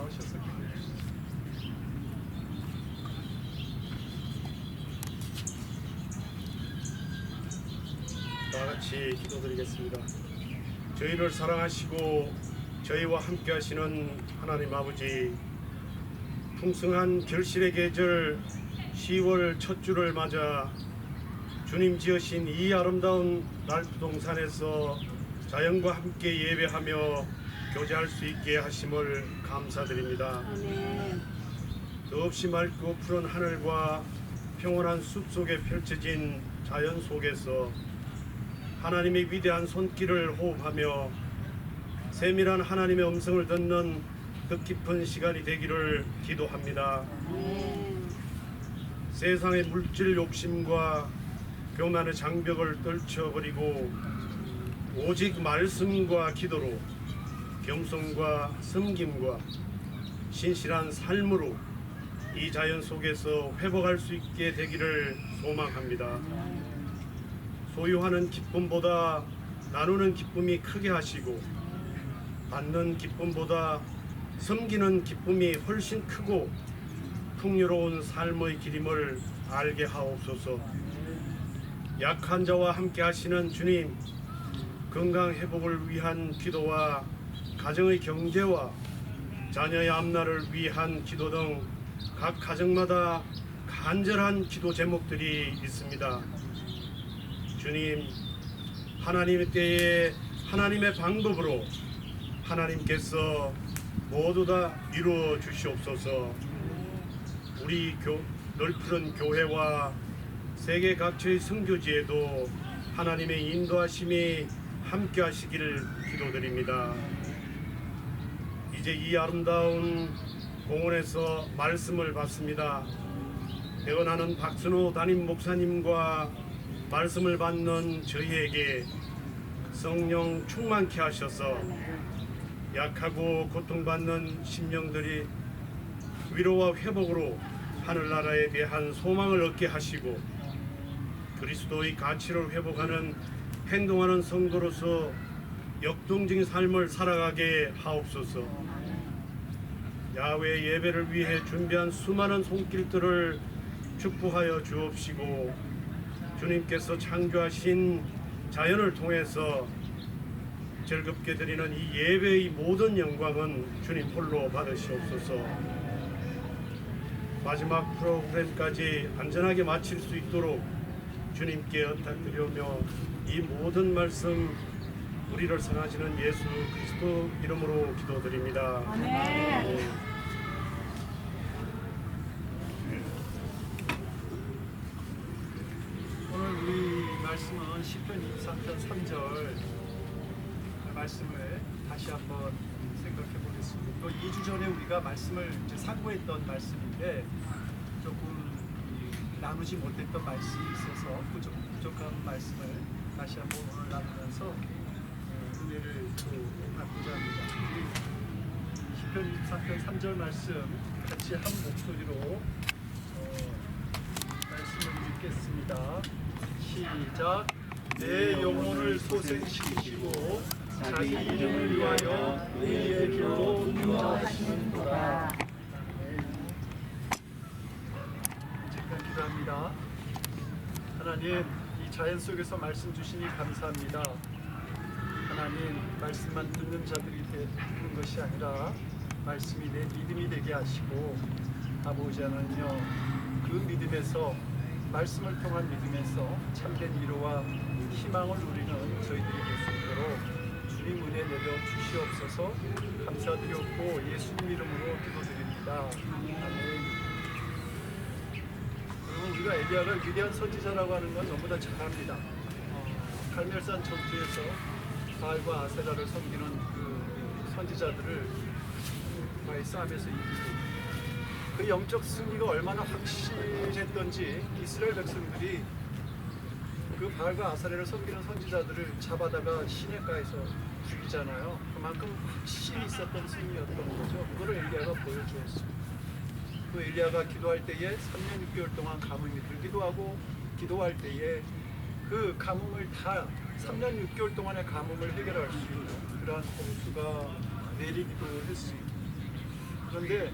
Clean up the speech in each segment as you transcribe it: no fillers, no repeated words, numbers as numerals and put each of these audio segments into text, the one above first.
나오셔서 기도해 주시죠. 다 같이 기도드리겠습니다. 저희를 사랑하시고 저희와 함께 하시는 하나님 아버지, 풍성한 결실의 계절 10월 첫 주를 맞아 주님 지으신 이 아름다운 날부동산에서 자연과 함께 예배하며 교제할 수 있게 하심을 감사드립니다. 아멘. 더없이 맑고 푸른 하늘과 평온한 숲 속에 펼쳐진 자연 속에서 하나님의 위대한 손길을 호흡하며 세밀한 하나님의 음성을 듣는 뜻깊은 시간이 되기를 기도합니다. 아멘. 세상의 물질 욕심과 교만의 장벽을 떨쳐버리고 오직 말씀과 기도로 겸손과 섬김과 신실한 삶으로 이 자연 속에서 회복할 수 있게 되기를 소망합니다. 소유하는 기쁨보다 나누는 기쁨이 크게 하시고 받는 기쁨보다 섬기는 기쁨이 훨씬 크고 풍요로운 삶의 길임을 알게 하옵소서. 약한 자와 함께 하시는 주님, 건강 회복을 위한 기도와 가정의 경제와 자녀의 앞날을 위한 기도 등 각 가정마다 간절한 기도 제목들이 있습니다. 주님, 하나님의 때에 하나님의 방법으로 하나님께서 모두 다 이루어 주시옵소서. 우리 넓은 교회와 세계 각처의 선교지에도 하나님의 인도하심이 함께 하시기를 기도드립니다. 이제 이 아름다운 공원에서 말씀을 받습니다. 대언하는 박순호 담임 목사님과 말씀을 받는 저희에게 성령 충만케 하셔서 약하고 고통받는 심령들이 위로와 회복으로 하늘나라에 대한 소망을 얻게 하시고 그리스도의 가치를 회복하는 행동하는 성도로서 역동적인 삶을 살아가게 하옵소서. 야훼 예배를 위해 준비한 수많은 손길들을 축복하여 주옵시고 주님께서 창조하신 자연을 통해서 즐겁게 드리는 이 예배의 모든 영광은 주님 홀로 받으시옵소서. 마지막 프로그램까지 안전하게 마칠 수 있도록 주님께 부탁드리오며 이 모든 말씀 우리를 사랑하시는 예수 그리스도 이름으로 기도드립니다. 아멘. 오늘 우리 말씀은 시편 23편 3절 말씀을 다시 한번 생각해 보겠습니다. 또 2주 전에 우리가 말씀을 이제 상고했던 말씀인데 조금 나누지 못했던 말씀이 있어서 부족한 말씀을 다시 한번 오늘 나누면서 은혜를 또 받고자 합니다. 시편 23편 3절 말씀 같이 한 목소리로 말씀을 읽겠습니다. 시작. 내 영혼을 소생시키시고 자기 이름을 위하여 의의 길로 인도하시는도다. 잠깐 기도합니다. 하나님, 이 자연 속에서 말씀 주시니 감사합니다. 하나님, 말씀만 듣는 자들이 되는 것이 아니라 말씀이 내 믿음이 되게 하시고 아버지 하나님여, 그 믿음에서 말씀을 통한 믿음에서 참된 위로와 희망을 누리는 저희들이 될 수 있도록 주님 은혜 내려 주시옵소서. 감사드렸고 예수님 이름으로 기도드립니다. 아멘. 그리고 우리가 엘리야를 위대한 선지자라고 하는 건 너무 다 잘 압니다. 갈멜산 전투에서 바알과 아세라를 섬기는 그 선지자들을 바위 싸움에서 이기고 그 영적 승리가 얼마나 확실했던지 이스라엘 백성들이 그 바알과 아사레를 섬기는 선지자들을 잡아다가 시내가에서 죽이잖아요. 그만큼 확실히 있었던 승리였던 거죠. 그거를 엘리야가 보여주었어요. 그 엘리야가 기도할 때에 3년 6개월 동안 가뭄이 들기도 하고 기도할 때에 그 가뭄을 다 3년 6개월 동안의 가뭄을 해결할 수 있는 그러한 홍수가 내리기도 했습니다. 그런데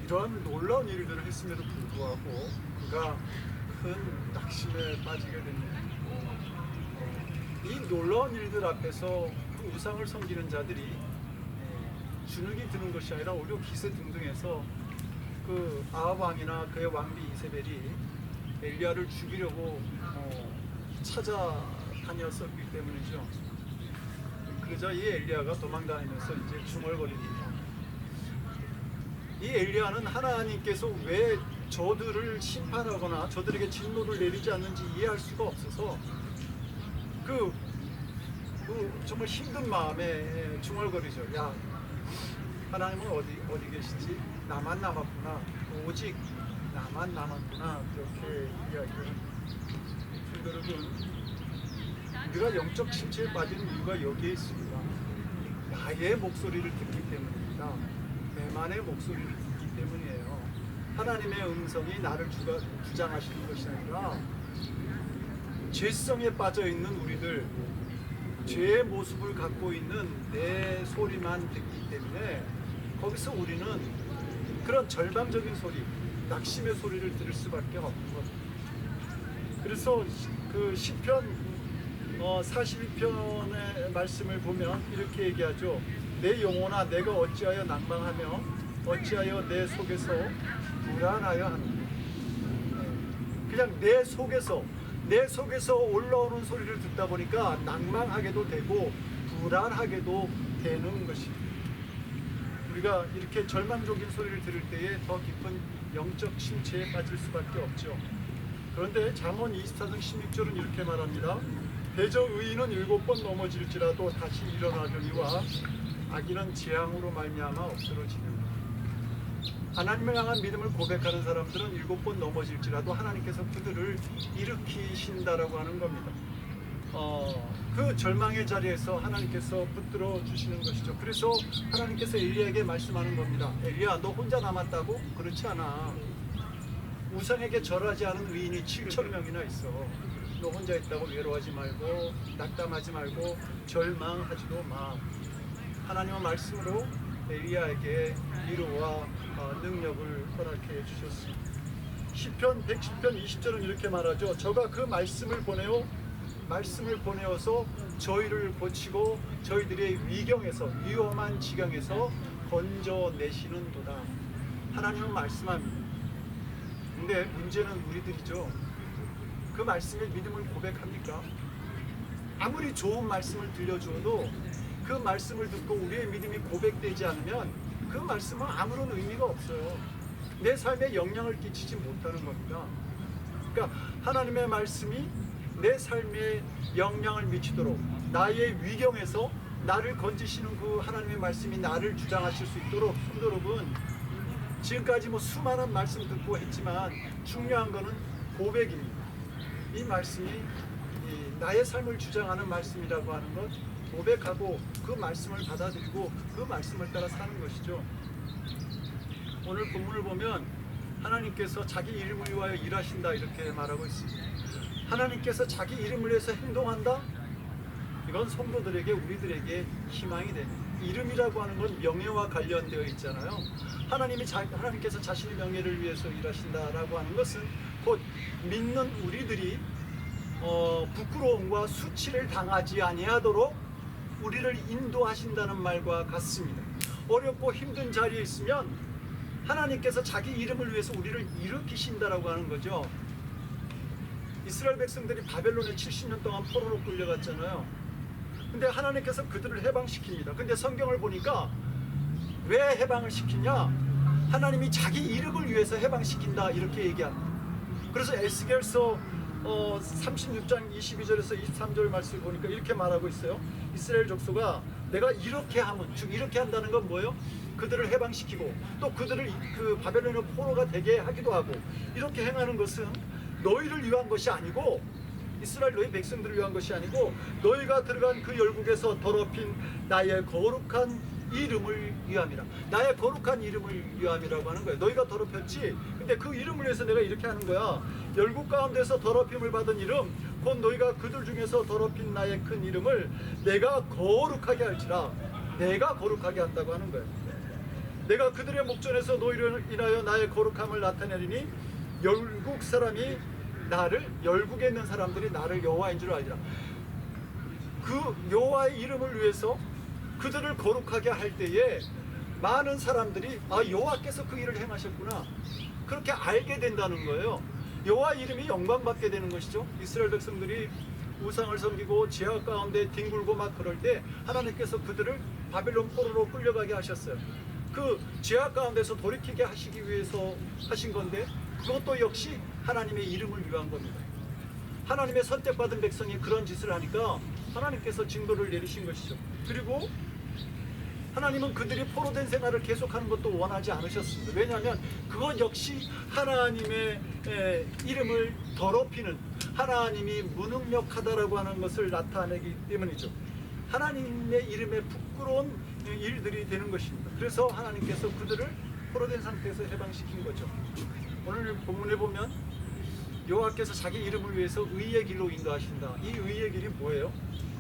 이러한 놀라운 일들을 했음에도 불구하고 그가 큰 낙심에 빠지게 됩니다. 이 놀라운 일들 앞에서 그 우상을 섬기는 자들이 주눅이 드는 것이 아니라 오히려 기세등등해서 그 아합 왕이나 그의 왕비 이세벨이 엘리야를 죽이려고 찾아다녔었기 때문이죠. 그러자 이 엘리야가 도망다니면서 이제 중얼거립니다. 이 엘리야는 하나님께서 왜 저들을 심판하거나 저들에게 진노를 내리지 않는지 이해할 수가 없어서 그 정말 힘든 마음에 중얼거리죠. 야, 하나님은 어디 계시지? 나만 남았구나. 오직 나만 남았구나. 그렇게 이야기합니다. 여러분, 우리가 영적 침체에 빠지는 이유가 여기에 있습니다. 나의 목소리를 듣기 때문입니다. 내만의 목소리를 듣기 때문이에요. 하나님의 음성이 나를 주장하시는 것이 아니라 죄성에 빠져 있는 우리들, 죄의 모습을 갖고 있는 내 소리만 듣기 때문에 거기서 우리는 그런 절망적인 소리, 낙심의 소리를 들을 수밖에 없는 겁니다. 그래서 그 시편 42편의 말씀을 보면 이렇게 얘기하죠. 내 영혼아, 내가 어찌하여 낭망하며 어찌하여 내 속에서 불안하여 하는가. 그냥 내 속에서 올라오는 소리를 듣다 보니까 낭망하게도 되고 불안하게도 되는 것입니다. 우리가 이렇게 절망적인 소리를 들을 때에 더 깊은 영적 침체에 빠질 수밖에 없죠. 그런데 잠언 24장 16절은 이렇게 말합니다. 대저 의인은 7번 넘어질지라도 다시 일어나려니와 악인은 재앙으로 말미암아 엎드러지느니라. 하나님을 향한 믿음을 고백하는 사람들은 7번 넘어질지라도 하나님께서 그들을 일으키신다라고 하는 겁니다. 그 절망의 자리에서 하나님께서 붙들어 주시는 것이죠. 그래서 하나님께서 엘리야에게 말씀하는 겁니다. 엘리야, 너 혼자 남았다고? 그렇지 않아. 우상에게 절하지 않은 의인이 7,000명이나 있어. 너 혼자 있다고 외로워하지 말고 낙담하지 말고 절망하지도 마. 하나님의 말씀으로 엘리야에게 위로와 능력을 허락해 주셨습니다. 시편 110편 20절은 이렇게 말하죠. 저가 그 말씀을 보내어서 저희를 고치고 저희들의 위경에서 위험한 지경에서 건져내시는도다. 하나님은 말씀합니다. 근데 문제는 우리들이죠. 그 말씀에 믿음을 고백합니까? 아무리 좋은 말씀을 들려주어도 그 말씀을 듣고 우리의 믿음이 고백되지 않으면 그 말씀은 아무런 의미가 없어요. 내 삶에 영향을 끼치지 못하는 겁니다. 그러니까 하나님의 말씀이 내 삶에 영향을 미치도록 나의 위경에서 나를 건지시는 그 하나님의 말씀이 나를 주장하실 수 있도록 성도 여러분, 지금까지 수많은 말씀 듣고 했지만 중요한 거는 고백입니다. 이 말씀이 나의 삶을 주장하는 말씀이라고 하는 것, 고백하고 그 말씀을 받아들이고 그 말씀을 따라 사는 것이죠. 오늘 본문을 보면 하나님께서 자기 이름을 위하여 일하신다 이렇게 말하고 있습니다. 하나님께서 자기 이름을 위해서 행동한다? 이건 성도들에게, 우리들에게 희망이 됩니다. 이름이라고 하는 건 명예와 관련되어 있잖아요. 하나님께서 자신의 명예를 위해서 일하신다라고 하는 것은 곧 믿는 우리들이 부끄러움과 수치를 당하지 아니하도록 우리를 인도하신다는 말과 같습니다. 어렵고 힘든 자리에 있으면 하나님께서 자기 이름을 위해서 우리를 일으키신다라고 하는 거죠. 이스라엘 백성들이 바벨론에 70년 동안 포로로 끌려갔잖아요. 근데 하나님께서 그들을 해방시킵니다. 근데 성경을 보니까 왜 해방을 시키냐? 하나님이 자기 이름을 위해서 해방시킨다 이렇게 얘기합니다. 그래서 에스겔서 36장 22절에서 23절 말씀을 보니까 이렇게 말하고 있어요. 이스라엘 족속아, 내가 이렇게 하면, 즉 이렇게 한다는 건 뭐예요? 그들을 해방시키고 또 그들을 그 바벨론의 포로가 되게 하기도 하고, 이렇게 행하는 것은 너희를 위한 것이 아니고, 이스라엘 너희 백성들을 위한 것이 아니고 너희가 들어간 그 열국에서 더럽힌 나의 거룩한 이름을 위함이라. 나의 거룩한 이름을 위함이라고 하는 거예요. 너희가 더럽혔지? 근데 그 이름을 위해서 내가 이렇게 하는 거야. 열국 가운데서 더럽힘을 받은 이름, 곧 너희가 그들 중에서 더럽힌 나의 큰 이름을 내가 거룩하게 할지라. 내가 거룩하게 한다고 하는 거예요. 내가 그들의 목전에서 너희를 인하여 나의 거룩함을 나타내리니 열국 사람이 나를, 열국에 있는 사람들이 나를 여호와인 줄 알리라. 그 여호와의 이름을 위해서 그들을 거룩하게 할 때에 많은 사람들이 여호와께서 그 일을 행하셨구나, 그렇게 알게 된다는 거예요. 여호와 이름이 영광받게 되는 것이죠. 이스라엘 백성들이 우상을 섬기고 죄악 가운데 뒹굴고 막 그럴 때 하나님께서 그들을 바벨론 포로로 끌려가게 하셨어요. 그 죄악 가운데서 돌이키게 하시기 위해서 하신 건데, 그것도 역시 하나님의 이름을 위한 겁니다. 하나님의 선택받은 백성이 그런 짓을 하니까 하나님께서 징조를 내리신 것이죠. 그리고 하나님은 그들이 포로된 생활을 계속하는 것도 원하지 않으셨습니다. 왜냐하면 그것 역시 하나님의 이름을 더럽히는, 하나님이 무능력하다라고 하는 것을 나타내기 때문이죠. 하나님의 이름에 부끄러운 일들이 되는 것입니다. 그래서 하나님께서 그들을 포로된 상태에서 해방시킨 거죠. 오늘 본문에 보면 여호와께서 자기 이름을 위해서 의의 길로 인도하신다. 이 의의 길이 뭐예요?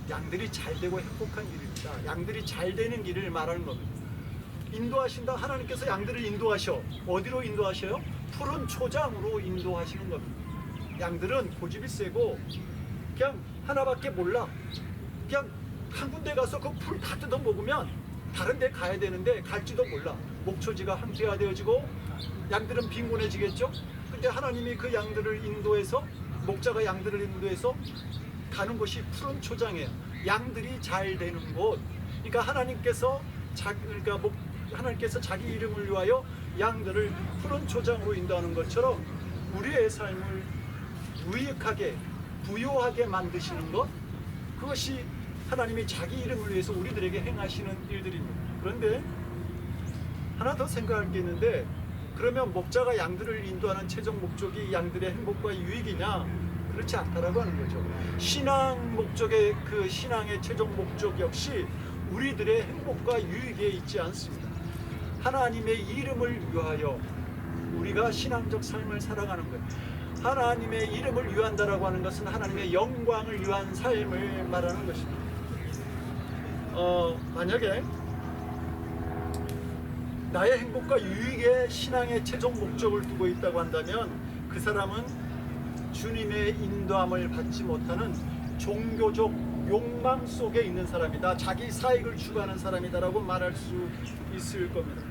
양들이 잘 되고 행복한 길입니다. 양들이 잘 되는 길을 말하는 겁니다. 인도하신다. 하나님께서 양들을 인도하셔. 어디로 인도하셔요? 푸른 초장으로 인도하시는 겁니다. 양들은 고집이 세고 그냥 하나밖에 몰라. 그냥 한 군데 가서 그 풀 다 뜯어 먹으면 다른 데 가야 되는데 갈지도 몰라. 목초지가 황폐화되어지고 양들은 빈곤해지겠죠. 근데 하나님이 그 양들을 인도해서, 목자가 양들을 인도해서 가는 곳이 푸른 초장이에요. 양들이 잘 되는 곳. 그러니까 하나님께서 자기 이름을 위하여 양들을 푸른 초장으로 인도하는 것처럼 우리의 삶을 유익하게, 부유하게 만드시는 것, 그것이 하나님이 자기 이름을 위해서 우리들에게 행하시는 일들입니다. 그런데 하나 더 생각할 게 있는데, 그러면 목자가 양들을 인도하는 최종 목적이 양들의 행복과 유익이냐? 그렇지 않다라고 하는 거죠. 신앙 목적의, 그 신앙의 최종 목적 역시 우리들의 행복과 유익에 있지 않습니다. 하나님의 이름을 위하여 우리가 신앙적 삶을 살아가는 거예요. 하나님의 이름을 위한다라고 하는 것은 하나님의 영광을 위한 삶을 말하는 것입니다. 만약에 나의 행복과 유익에 신앙의 최종 목적을 두고 있다고 한다면 그 사람은 주님의 인도함을 받지 못하는 종교적 욕망 속에 있는 사람이다, 자기 사익을 추구하는 사람이다라고 말할 수 있을 겁니다.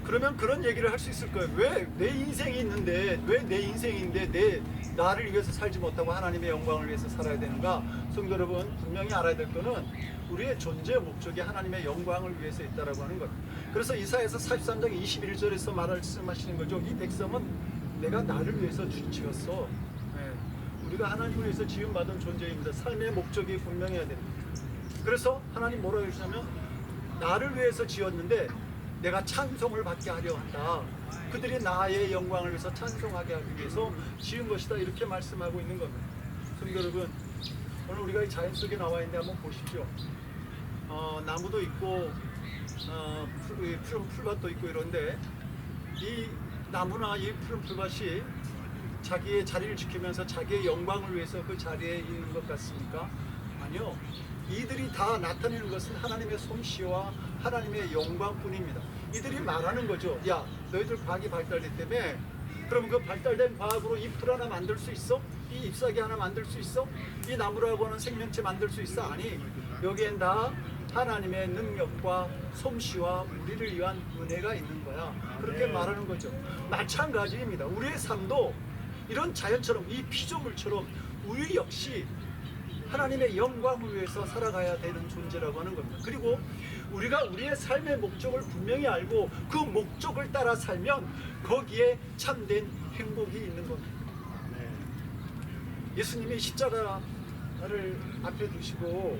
그러면 그런 얘기를 할 수 있을 거예요. 왜 내 인생이 있는데, 왜 내 인생인데 나를 위해서 살지 못하고 하나님의 영광을 위해서 살아야 되는가? 성도 여러분, 분명히 알아야 될 거는 우리의 존재 목적이 하나님의 영광을 위해서 있다라고 하는 것. 그래서 이사야서 43장 21절에서 말씀하시는 거죠. 이 백성은 내가 나를 위해서 지었어. 우리가 하나님을 위해서 지음받은 존재입니다. 삶의 목적이 분명해야 됩니다. 그래서 하나님 뭐라고 하시냐면, 나를 위해서 지었는데 내가 찬송을 받게 하려 한다. 그들이 나의 영광을 위해서 찬송하게 하기 위해서 지은 것이다, 이렇게 말씀하고 있는 겁니다. 성도 여러분, 오늘 우리가 이 자연 속에 나와 있는데 한번 보십시오. 나무도 있고 푸른 풀밭도 있고 이런데, 이 나무나 이 푸른 풀밭이 자기의 자리를 지키면서 자기의 영광을 위해서 그 자리에 있는 것 같습니까? 아니요. 이들이 다 나타내는 것은 하나님의 솜씨와 하나님의 영광뿐입니다. 이들이 말하는 거죠. 야, 너희들 과학이 발달됐다며? 그럼 그 발달된 과학으로 이 풀 하나 만들 수 있어? 이 잎사귀 하나 만들 수 있어? 이 나무라고 하는 생명체 만들 수 있어? 아니, 여기엔 다 하나님의 능력과 솜씨와 우리를 위한 은혜가 있는 거야. 그렇게 말하는 거죠. 마찬가지입니다. 우리의 삶도 이런 자연처럼, 이 피조물처럼 우리 역시 하나님의 영광을 위해서 살아가야 되는 존재라고 하는 겁니다. 그리고 우리가 우리의 삶의 목적을 분명히 알고 그 목적을 따라 살면 거기에 참된 행복이 있는 겁니다. 예수님이 십자가를 앞에 두시고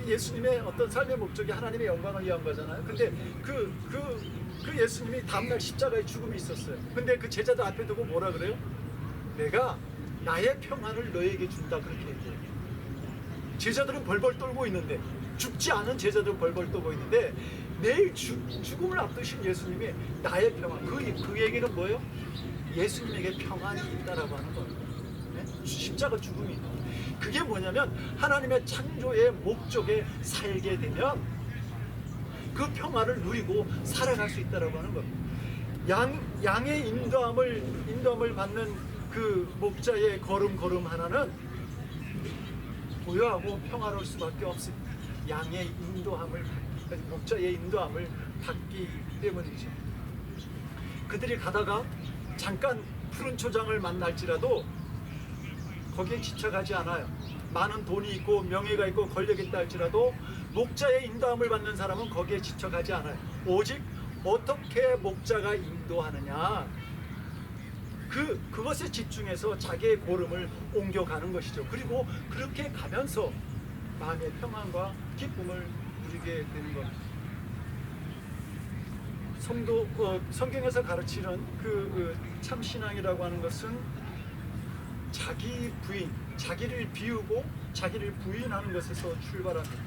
예수님의 어떤 삶의 목적이 하나님의 영광을 위한 거잖아요. 근데 그 예수님이 다음날 십자가의 죽음이 있었어요. 근데 그 제자들 앞에 두고 뭐라 그래요? 내가 나의 평안을 너에게 준다, 그렇게 얘기해요. 제자들은 벌벌 떨고 있는데, 죽지 않은 제자들은 벌벌 떨고 있는데, 내일 죽음을 앞두신 예수님이 나의 평안, 그 얘기는 뭐예요? 예수님에게 평안이 있다라고 하는 거예요. 네? 십자가 죽음이. 그게 뭐냐면 하나님의 창조의 목적에 살게 되면 그 평화를 누리고 살아갈 수 있다라고 하는 겁니다. 양의 인도함을 받는 그 목자의 걸음 하나는 고요하고 평화로울 수밖에 없습니다. 목자의 인도함을 받기 때문이죠. 그들이 가다가 잠깐 푸른 초장을 만날지라도 거기에 지쳐가지 않아요. 많은 돈이 있고 명예가 있고 권력이 있다 할지라도 목자의 인도함을 받는 사람은 거기에 지쳐가지 않아요. 오직 어떻게 목자가 인도하느냐, 그것에 집중해서 자기의 걸음을 옮겨가는 것이죠. 그리고 그렇게 가면서 마음의 평안과 기쁨을 누리게 되는 겁니다. 성경에서 가르치는 참신앙이라고 하는 것은 자기 부인, 자기를 비우고 자기를 부인하는 것에서 출발합니다.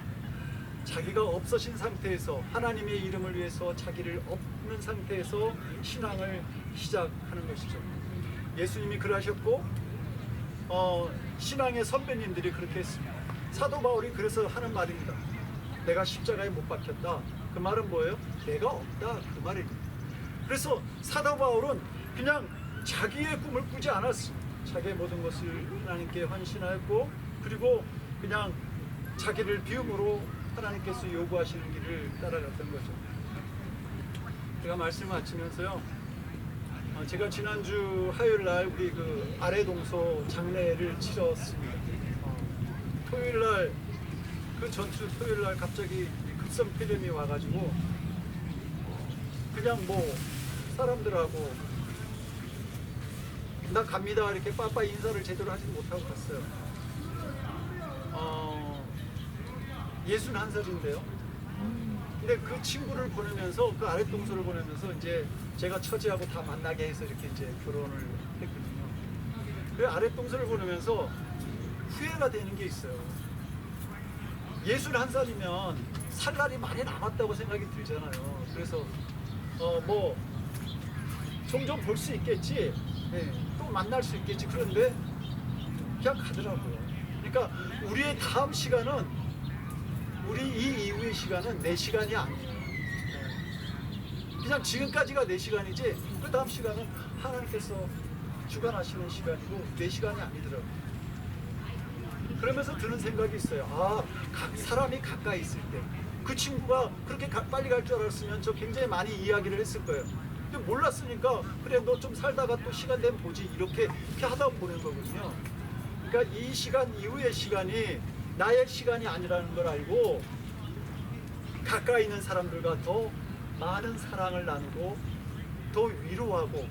자기가 없어진 상태에서 하나님의 이름을 위해서 자기를 없는 상태에서 신앙을 시작하는 것이죠. 예수님이 그러하셨고 신앙의 선배님들이 그렇게 했습니다. 사도 바울이 그래서 하는 말입니다. 내가 십자가에 못 박혔다. 그 말은 뭐예요? 내가 없다, 그 말입니다. 그래서 사도 바울은 그냥 자기의 꿈을 꾸지 않았습니다. 자기의 모든 것을 하나님께 헌신하였고, 그리고 그냥 자기를 비움으로 하나님께서 요구하시는 길을 따라갔던 거죠. 제가 말씀을 마치면서요, 제가 지난주 화요일날 우리 아래동서 장례를 치렀습니다. 토요일날, 전주 토요일날 갑자기 급성 폐렴이 와가지고 그냥 사람들하고 나 갑니다 이렇게 빠빠 인사를 제대로 하지 못하고 갔어요. 61살인데요. 근데 그 친구를 보내면서, 그 아랫동서를 보내면서 이제 제가 처제하고 다 만나게 해서 이렇게 이제 결혼을 했거든요. 그 아랫동서를 보내면서 후회가 되는 게 있어요. 61살이면 살 날이 많이 남았다고 생각이 들잖아요. 그래서 종종 볼 수 있겠지, 또 만날 수 있겠지. 그런데 그냥 가더라고요. 그러니까 우리의 다음 시간은, 우리 이 이후의 시간은 내 시간이 아니에요. 그냥 지금까지가 내 시간이지 그 다음 시간은 하나님께서 주관하시는 시간이고 내 시간이 아니더라고요. 그러면서 드는 생각이 있어요. 사람이 가까이 있을 때, 그 친구가 그렇게 빨리 갈 줄 알았으면 저 굉장히 많이 이야기를 했을 거예요. 근데 몰랐으니까 그래 너 좀 살다가 또 시간 되면 보지, 이렇게 하다 보낸 거거든요. 그러니까 이 시간 이후의 시간이 나의 시간이 아니라는 걸 알고 가까이 있는 사람들과 더 많은 사랑을 나누고 더 위로하고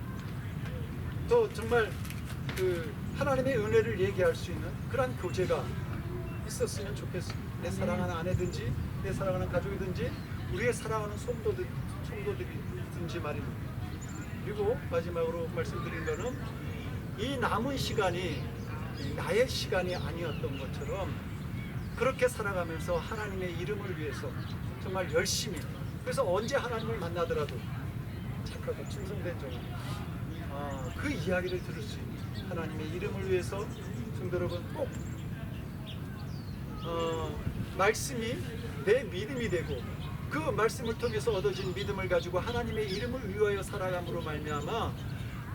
또 정말 하나님의 은혜를 얘기할 수 있는 그런 교제가 있었으면 좋겠습니다. 내 사랑하는 아내든지 내 사랑하는 가족이든지 우리의 사랑하는 성도들이든지 말입니다. 그리고 마지막으로 말씀드린 거는 이 남은 시간이 나의 시간이 아니었던 것처럼 그렇게 살아가면서 하나님의 이름을 위해서 정말 열심히, 그래서 언제 하나님을 만나더라도 착하고 충성된 종은 그 이야기를 들을 수 있는, 하나님의 이름을 위해서 성도 여러분 꼭 말씀이 내 믿음이 되고 그 말씀을 통해서 얻어진 믿음을 가지고 하나님의 이름을 위하여 살아감으로 말미암아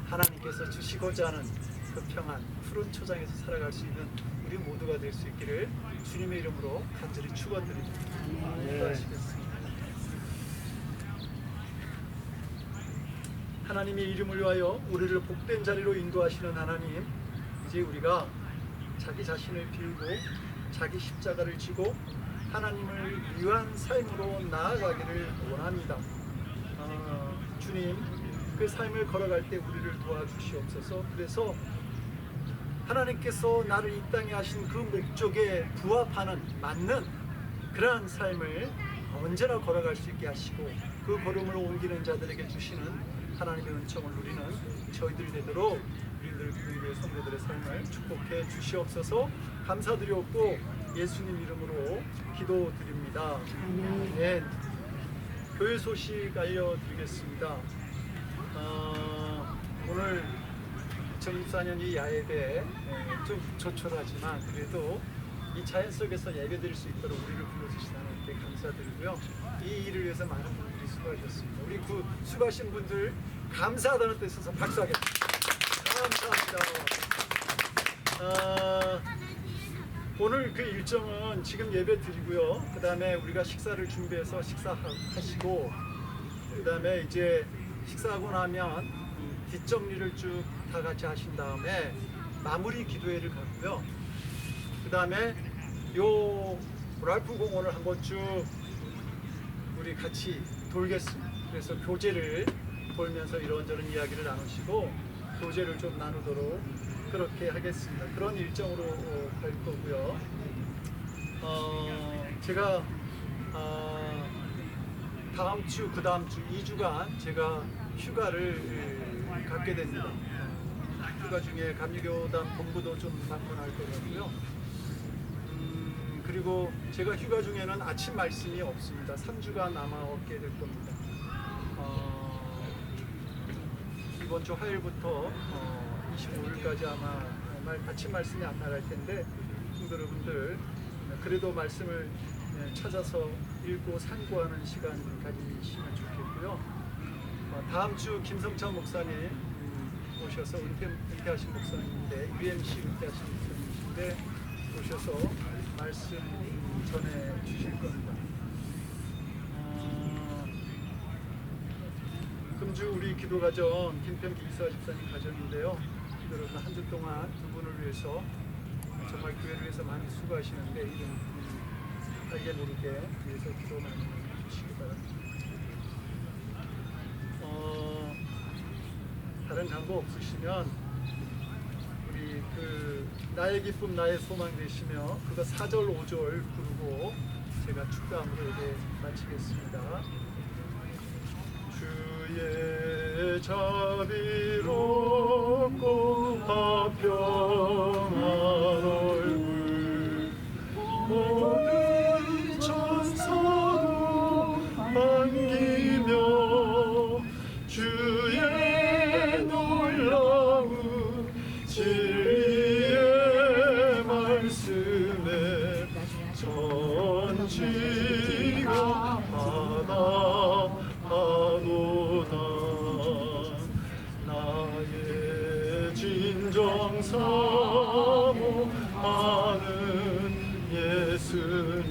하나님께서 주시고자 하는 그 평안, 푸른 초장에서 살아갈 수 있는 우리 모두가 될 수 있기를 주님의 이름으로 간절히 축원드립니다. 기도하시겠습니다. 하나님의 이름을 위하여 우리를 복된 자리로 인도하시는 하나님, 이제 우리가 자기 자신을 비우고 자기 십자가를 지고 하나님을 위한 삶으로 나아가기를 원합니다. 주님, 그 삶을 걸어갈 때 우리를 도와주시옵소서. 그래서 하나님께서 나를 이 땅에 하신 그 목적에 부합하는, 맞는 그러한 삶을 언제나 걸어갈 수 있게 하시고 그 걸음을 옮기는 자들에게 주시는 하나님의 은총을 누리는 저희들이 되도록 우리들 교회 성도들의 삶을 축복해 주시옵소서. 감사드리옵고 예수님 이름으로 기도드립니다. 아멘. 교회 소식 알려드리겠습니다. 오늘 2024년 이 야예배 좀 조촐하지만 그래도 이 자연 속에서 예배드릴 수 있도록 우리를 불러주신 하나님께 감사드리고요. 이 일을 위해서 많은 분들이 수고하셨습니다. 우리 그 수고하신 분들 감사하다는 뜻에서 박수하겠습니다. 감사합니다. 오늘 그 일정은 지금 예배 드리고요. 그 다음에 우리가 식사를 준비해서 식사하시고, 그 다음에 이제 식사하고 나면 뒷정리를 쭉 다 같이 하신 다음에 마무리 기도회를 갖고요. 그 다음에 요 랄프 공원을 한번 쭉 우리 같이 돌겠습니다. 그래서 교제를 돌면서 이런저런 이야기를 나누시고 교제를 좀 나누도록 그렇게 하겠습니다. 그런 일정으로 갈 거고요. 제가 다음 주, 그 다음 주 2주간 제가 휴가를 갖게 됩니다. 휴가 중에 감리교단 본부도 좀 방문할 거고요. 그리고 제가 휴가 중에는 아침 말씀이 없습니다. 3주간 아마 얻게 될 겁니다. 이번 주 화요일부터 25일까지 아마 아침 말씀이 안 나갈 텐데 성도 여러분들 그래도 말씀을 찾아서 읽고 상고하는 시간 가지시면 좋겠고요. 다음 주 김성찬 목사님 오셔서 은퇴하신 목사님인데 UMC 은퇴하신 목사님이신데 오셔서 말씀 전해 주실 겁니다. 금주 우리 기도가정 김평기 이사 집사님 가정인데요. 여러분 한 주 동안 두 분을 위해서 정말 교회를 위해서 많이 수고하시는데 이런 알게 모르게 위해서 기도 많이 해주시기 바랍니다. 다른 방법 없으시면 우리 그 나의 기쁨 나의 소망 되시며 그거 4절 5절 부르고 제가 축가함으로 이제 마치겠습니다. 주의 자비롭고 화평한 얼굴 모든 천사도 반기며 주의 놀라운 진리의 말씀에 전지가 하나하도다. 나의 진정 사모하는 예수님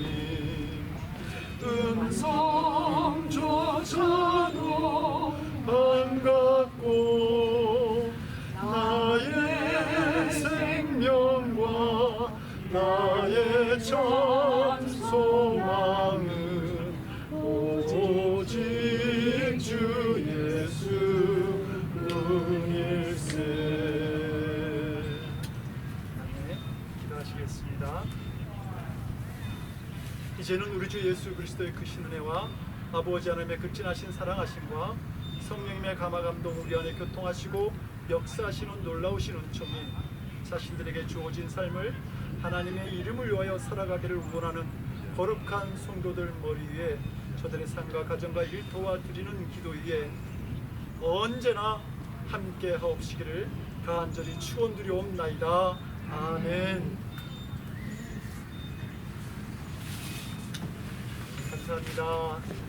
음성조차도 반갑고 나의 생명과 나의 전 소망은 오직 주 예수뿐일세. 네, 기도하시겠습니다. 이제는 우리 주 예수 그리스도의 크신 은혜와 아버지 하나님의 극진하신 사랑하심과 성령님의 감화 감동 우리 안에 교통하시고 역사하시는 놀라우신 은총이 자신들에게 주어진 삶을 하나님의 이름을 위하여 살아가기를 원하는 거룩한 성도들 머리 위에 저들의 삶과 가정과 일터와 드리는 기도 위에 언제나 함께 하옵시기를 간절히 축원드리옵나이다. 아멘. 감사합니다.